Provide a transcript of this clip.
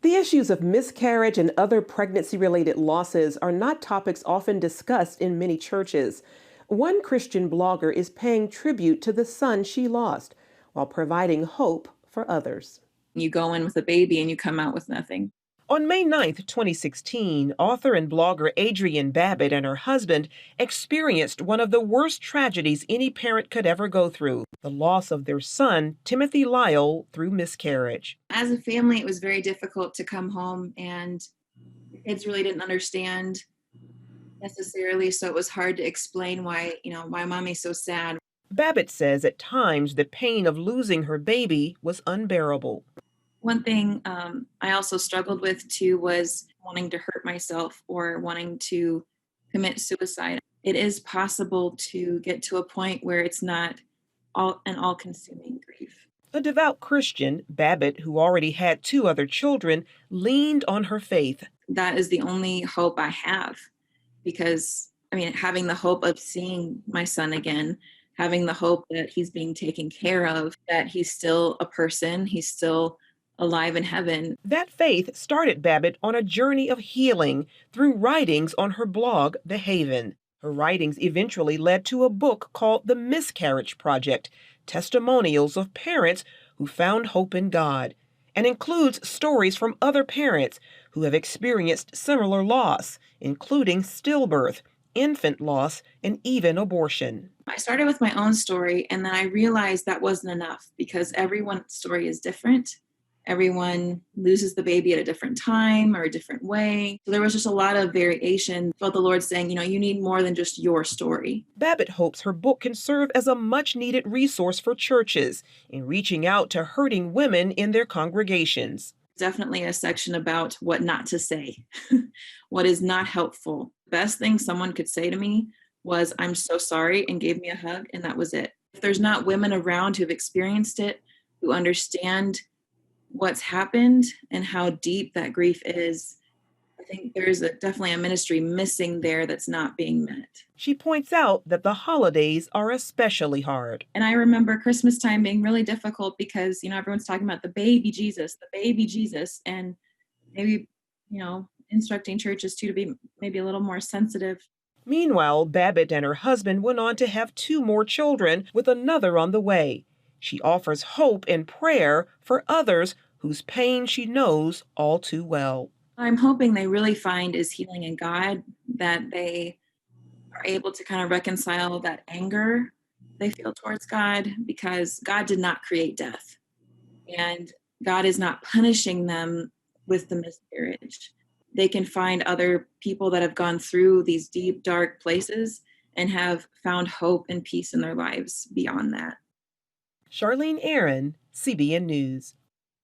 The issues of miscarriage and other pregnancy-related losses are not topics often discussed in many churches. One Christian blogger is paying tribute to the son she lost while providing hope for others. You go in with a baby and you come out with nothing. On May 9, 2016, author and blogger Adrienne Babbitt and her husband experienced one of the worst tragedies any parent could ever go through, the loss of their son, Timothy Lyle, through miscarriage. As a family, it was very difficult to come home, and the kids really didn't understand necessarily, so it was hard to explain why mommy's so sad. Babbitt says at times the pain of losing her baby was unbearable. One thing I also struggled with too was wanting to hurt myself or wanting to commit suicide. It is possible to get to a point where it's not an all-consuming grief. A devout Christian, Babbitt, who already had two other children, leaned on her faith. That is the only hope I have, because, having the hope of seeing my son again, having the hope that he's being taken care of, that he's still a person, he's still alive in heaven. That faith started Babbitt on a journey of healing through writings on her blog, The Haven. Her writings eventually led to a book called The Miscarriage Project, Testimonials of Parents Who Found Hope in God, and includes stories from other parents who have experienced similar loss, including stillbirth, infant loss, and even abortion. I started with my own story, and then I realized that wasn't enough because everyone's story is different. Everyone loses the baby at a different time or a different way. So there was just a lot of variation. I felt the Lord saying, you need more than just your story. Babbitt hopes her book can serve as a much-needed resource for churches in reaching out to hurting women in their congregations. Definitely a section about what not to say, what is not helpful. The best thing someone could say to me was, "I'm so sorry," and gave me a hug, and that was it. If there's not women around who've experienced it, who understand what's happened and how deep that grief is, I think there's definitely a ministry missing there that's not being met. She points out that the holidays are especially hard. And I remember Christmas time being really difficult because, everyone's talking about the baby Jesus, and maybe, instructing churches too to be maybe a little more sensitive. Meanwhile, Babbitt and her husband went on to have two more children, with another on the way. She offers hope and prayer for others whose pain she knows all too well. I'm hoping they really find is healing in God, that they are able to kind of reconcile that anger they feel towards God, because God did not create death, and God is not punishing them with the miscarriage. They can find other people that have gone through these deep, dark places and have found hope and peace in their lives beyond that. Charlene Aaron, CBN News.